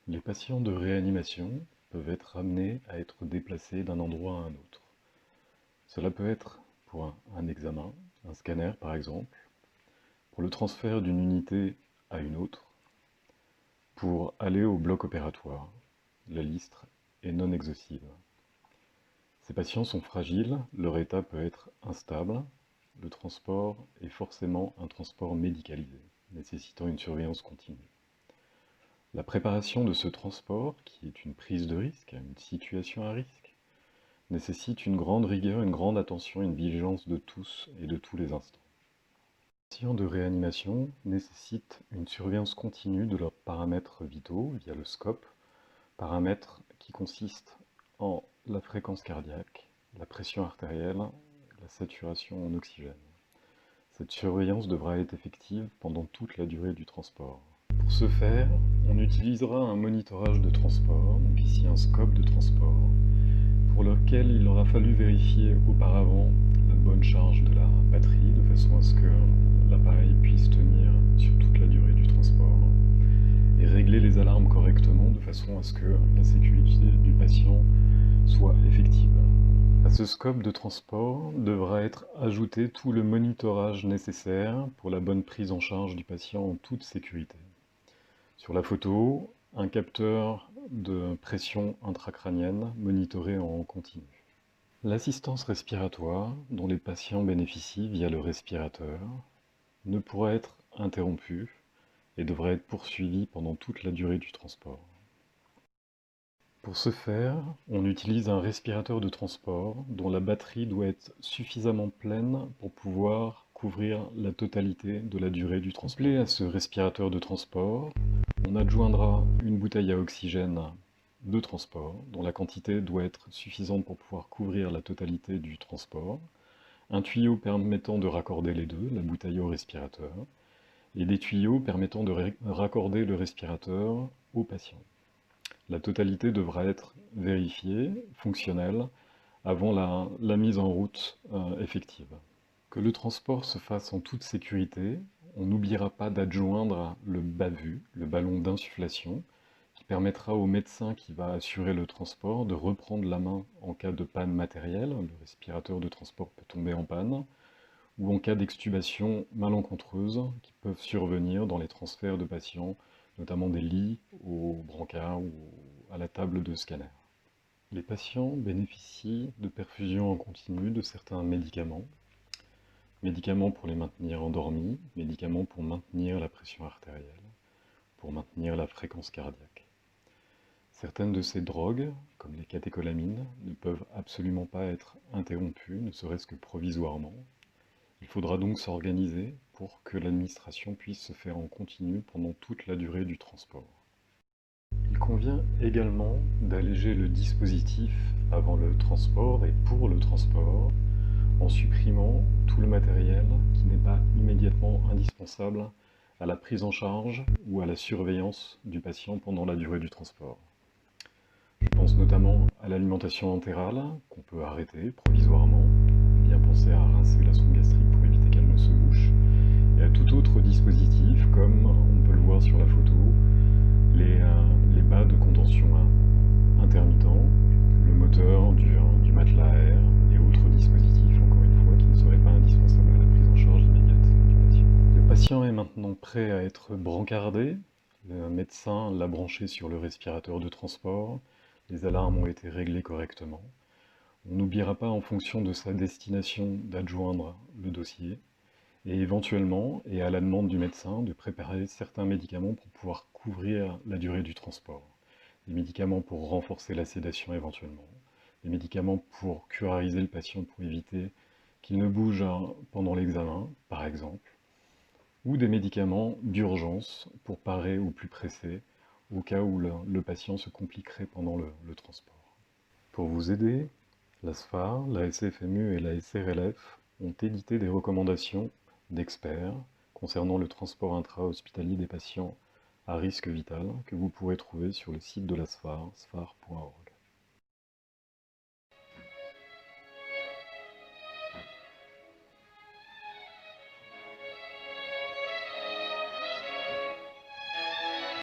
Les patients de réanimation peuvent être amenés à être déplacés d'un endroit à un autre. Cela peut être pour un examen, un scanner par exemple, pour le transfert d'une unité à une autre, pour aller au bloc opératoire. La liste est non exhaustive. Ces patients sont fragiles, leur état peut être instable. Le transport est forcément un transport médicalisé, nécessitant une surveillance continue. La préparation de ce transport, qui est une prise de risque, une situation à risque, nécessite une grande rigueur, une grande attention, une vigilance de tous et de tous les instants. Les patients de réanimation nécessitent une surveillance continue de leurs paramètres vitaux via le SCOP, paramètres qui consistent en la fréquence cardiaque, la pression artérielle, la saturation en oxygène. Cette surveillance devra être effective pendant toute la durée du transport. Pour ce faire, on utilisera un monitorage de transport, donc ici un scope de transport, pour lequel il aura fallu vérifier auparavant la bonne charge de la batterie, de façon à ce que l'appareil puisse tenir sur toute la durée du transport, et régler les alarmes correctement, de façon à ce que la sécurité du patient soit effective. À ce scope de transport devra être ajouté tout le monitorage nécessaire pour la bonne prise en charge du patient en toute sécurité. Sur la photo, un capteur de pression intracrânienne monitoré en continu. L'assistance respiratoire, dont les patients bénéficient via le respirateur, ne pourra être interrompue et devra être poursuivie pendant toute la durée du transport. Pour ce faire, on utilise un respirateur de transport dont la batterie doit être suffisamment pleine pour pouvoir couvrir la totalité de la durée du transport. Couplé à ce respirateur de transport, on adjoindra une bouteille à oxygène de transport, dont la quantité doit être suffisante pour pouvoir couvrir la totalité du transport, un tuyau permettant de raccorder les deux, la bouteille au respirateur, et des tuyaux permettant de raccorder le respirateur au patient. La totalité devra être vérifiée, fonctionnelle, avant la mise en route effective. Que le transport se fasse en toute sécurité, on n'oubliera pas d'adjoindre le BAVU, le ballon d'insufflation, qui permettra au médecin qui va assurer le transport de reprendre la main en cas de panne matérielle, le respirateur de transport peut tomber en panne, ou en cas d'extubation malencontreuse qui peuvent survenir dans les transferts de patients, notamment des lits au brancard ou à la table de scanner. Les patients bénéficient de perfusion en continu de certains médicaments, médicaments pour les maintenir endormis, médicaments pour maintenir la pression artérielle, pour maintenir la fréquence cardiaque. Certaines de ces drogues, comme les catécholamines, ne peuvent absolument pas être interrompues, ne serait-ce que provisoirement. Il faudra donc s'organiser pour que l'administration puisse se faire en continu pendant toute la durée du transport. Il convient également d'alléger le dispositif avant le transport et pour le transport, en supprimant tout le matériel qui n'est pas immédiatement indispensable à la prise en charge ou à la surveillance du patient pendant la durée du transport. Je pense notamment à l'alimentation entérale, qu'on peut arrêter provisoirement, bien penser à rincer la sonde gastrique pour éviter qu'elle ne se bouche, et à tout autre dispositif, comme on peut le voir sur la photo, les bas de contention intermittents, le moteur du matelas à air et autres dispositifs, encore une fois, qui ne seraient pas indispensables à la prise en charge immédiate du patient. Le patient est maintenant prêt à être brancardé. Le médecin l'a branché sur le respirateur de transport. Les alarmes ont été réglées correctement. On n'oubliera pas, en fonction de sa destination, d'adjoindre le dossier et éventuellement, et à la demande du médecin, de préparer certains médicaments pour pouvoir couvrir la durée du transport. Des médicaments pour renforcer la sédation éventuellement, des médicaments pour curariser le patient pour éviter qu'il ne bouge pendant l'examen, par exemple, ou des médicaments d'urgence pour parer au plus pressé, au cas où le patient se compliquerait pendant le transport. Pour vous aider, la SFAR, la SFMU et la SRLF ont édité des recommandations d'experts concernant le transport intra-hospitalier des patients à risque vital que vous pourrez trouver sur le site de la SFAR, sfar.org.